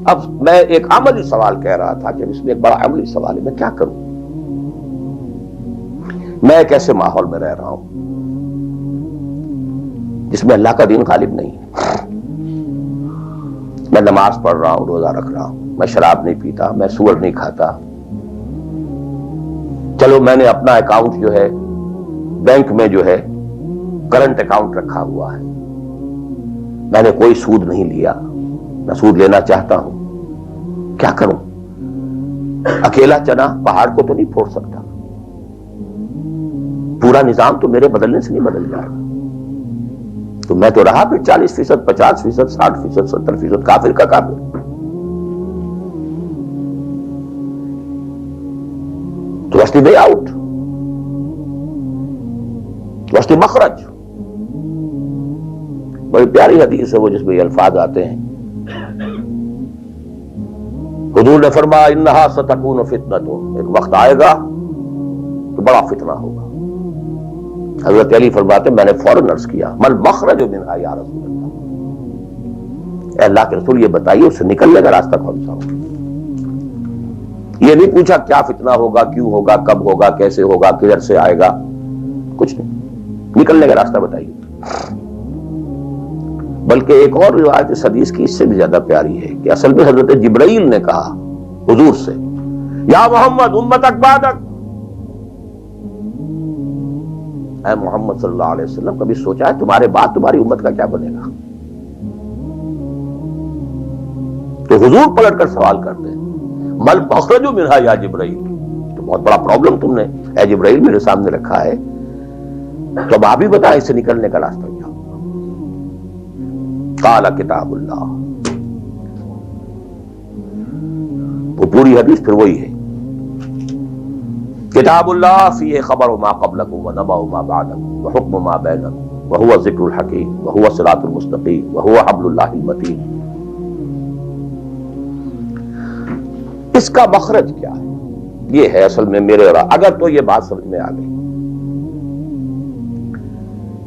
اب میں ایک عملی سوال کہہ رہا تھا کہ اس میں ایک بڑا عملی سوال ہے، میں کیا کروں؟ میں ایک ایسے ماحول میں رہ رہا ہوں جس میں اللہ کا دین غالب نہیں ہے. میں نماز پڑھ رہا ہوں، روزہ رکھ رہا ہوں، میں شراب نہیں پیتا، میں سور نہیں کھاتا. چلو میں نے اپنا اکاؤنٹ جو ہے بینک میں جو ہے کرنٹ اکاؤنٹ رکھا ہوا ہے، میں نے کوئی سود نہیں لیا، نہ سود لینا چاہتا ہوں. کیا کروں؟ اکیلا چنا پہاڑ کو تو نہیں پھوڑ سکتا، پورا نظام تو میرے بدلنے سے نہیں بدل جائے گا. تو میں تو رہا پھر 40%، 50%، 60%، 70% کافر کا کافر. تو what's the way out? What's the مخرج؟ بڑی پیاری حدیث ہے وہ جس میں یہ الفاظ آتے ہیں. حضور نے فرمایا انہا ستکون فتنۃ، ایک وقت آئے گا تو بڑا فتنہ ہوگا. حضرت علی فرماتے میں نے فوراً عرض کیا مل مخرج منہا یا رسول اللہ، اے اللہ کے رسول یہ بتائیے اس سے نکلنے کا راستہ کون سا ہوگا. یہ نہیں پوچھا کیا فتنہ ہوگا، کیوں ہوگا، کب ہوگا، کیسے ہوگا، کدھر سے آئے گا، کچھ نہیں، نکلنے کا راستہ بتائیے. بلکہ ایک اور روایت اس حدیث کی اس سے بھی زیادہ پیاری ہے کہ اصل میں حضرت جبرائیل نے کہا حضور سے یا محمد امتک بعدک، اے محمد صلی اللہ علیہ وسلم کبھی سوچا ہے تمہارے بعد تمہاری امت کا کیا بنے گا؟ تو حضور پلٹ کر سوال کرتے ہیں مل مخرج منہا یا جبرائیل، تو بہت بڑا پرابلم تم نے اے جبرائیل میرے سامنے رکھا ہے، تو اب آپ ہی بتائیں اس سے نکلنے کا راستہ کیا؟ قال کتاب اللہ. وہ پوری حدیث پھر وہی ہے، کتاب اللہ فیہ خبر ما قبلکم ونبأ ما بعدکم وحکم ما بینکم وہو ذکر الحکیم وہو صراط المستقیم وہو حبل اللہ المتین. اس کا مخرج کیا ہے؟ یہ ہے اصل میں میرے اگر تو یہ بات سمجھ میں آ گئی،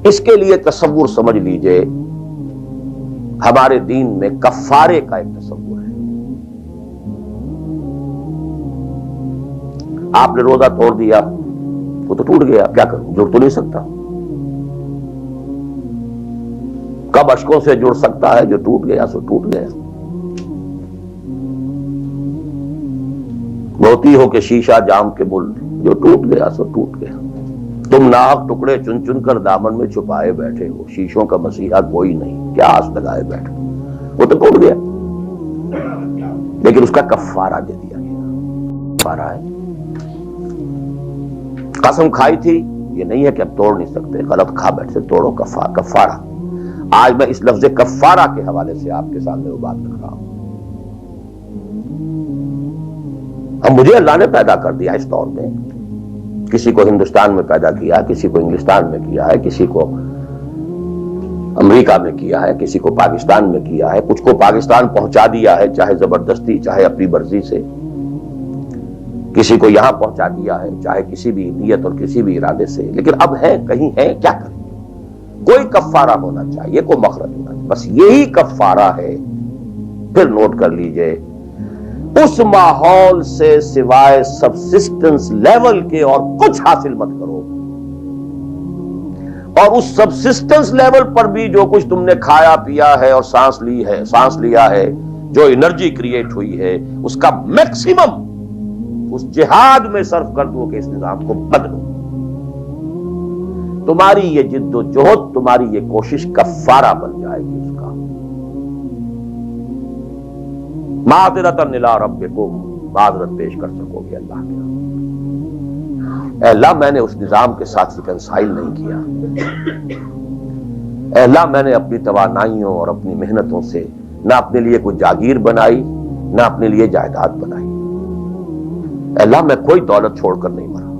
اس کے لیے تصور سمجھ لیجئے ہمارے دین میں کفارے کا ایک تصور ہے. آپ نے روزہ توڑ دیا، وہ تو ٹوٹ گیا، کیا کروں؟ جڑ تو نہیں سکتا. کب اشکوں سے جڑ سکتا ہے؟ جو ٹوٹ گیا سو ٹوٹ گیا. موتی ہو کہ شیشہ جام کے بل، جو ٹوٹ گیا سو ٹوٹ گیا. تم ناحق ٹکڑے چن چن کر دامن میں چھپائے بیٹھے ہو، شیشوں کا مسیحا کوئی نہیں، کیا آس لگائے بیٹھے. وہ تو ٹوٹ گیا، لیکن اس کا کفارہ دے دیا گیا. کفارہ ہے. قسم کھائی تھی، یہ نہیں ہے کہ اب توڑ نہیں سکتے، غلط کھا بیٹھے توڑو، کفارہ. آج میں اس لفظ کفارہ کے حوالے سے آپ کے سامنے وہ بات کر رہا ہوں. اب مجھے اللہ نے پیدا کر دیا اس دور میں، کسی کو ہندوستان میں پیدا کیا، کسی کو انگلستان میں کیا ہے، کسی کو امریکہ میں کیا ہے، کسی کو پاکستان میں کیا ہے، کچھ کو پاکستان پہنچا دیا ہے چاہے زبردستی چاہے اپنی مرضی سے، کسی کو یہاں پہنچا دیا ہے چاہے کسی بھی نیت اور کسی بھی ارادے سے. لیکن اب ہے کہیں ہے، کیا کریں؟ کوئی کفارہ ہونا چاہیے، کوئی مخرج ہونا چاہیے. بس یہی کفارہ ہے. پھر نوٹ کر لیجئے اس ماحول سے سوائے سبسسٹنس لیول کے اور کچھ حاصل مت کرو، اور اس سبسسٹنس لیول پر بھی جو کچھ تم نے کھایا پیا ہے اور سانس لیا ہے، جو انرجی کریٹ ہوئی ہے، اس کا میکسیمم اس جہاد میں صرف کر دو کہ اس نظام کو بدلو. تمہاری یہ جد و جہد، تمہاری یہ کوشش کفارہ بن جائے گی اس کا. معذرتاً الی ربکم، معذرت پیش کر سکو گے اللہ کے. اے اللہ میں نے اس نظام کے ساتھ ریکنسائل نہیں کیا. اے اللہ میں نے اپنی توانائیوں اور اپنی محنتوں سے نہ اپنے لیے کوئی جاگیر بنائی، نہ اپنے لیے جائیداد بنائی. اے اللہ میں کوئی دولت چھوڑ کر نہیں مرا.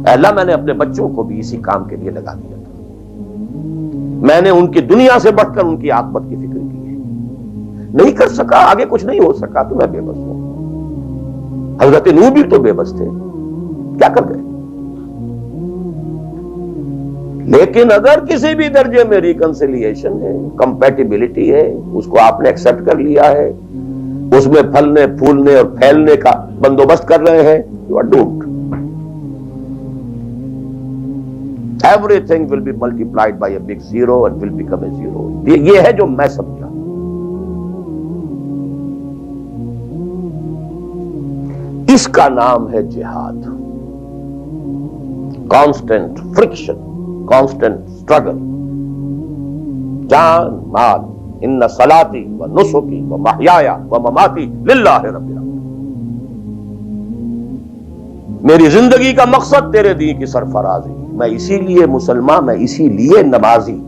اے اللہ میں نے اپنے بچوں کو بھی اسی کام کے لیے لگا دیا تھا. میں نے ان کی دنیا سے بڑھ کر ان کی عاقبت کی فکر کی ہے. نہیں کر سکا، آگے کچھ نہیں ہو سکا تو میں بے بس ہوں. حضرت نوح بھی تو بے بس تھے، کیا کر گئے؟ لیکن لیکن اگر کسی بھی درجے میں ریکنسیلیشن ہے، کمپیٹیبلٹی ہے، اس کو آپ نے ایکسپٹ کر لیا ہے، اس میں پھلنے پھولنے اور پھیلنے کا بندوبست کر رہے ہیں، you are doomed. Everything will be multiplied by a big zero and will become a zero. یہ ہے جو میں سمجھا. اس کا نام ہے جہاد. Constant friction, constant struggle. جان مال، ان صلاتی و نسکی و محیای و مماتی للہ رب العالمین. میری زندگی کا مقصد تیرے دین کی سرفرازی. میں اسی لیے مسلمان، میں اسی لیے نمازی.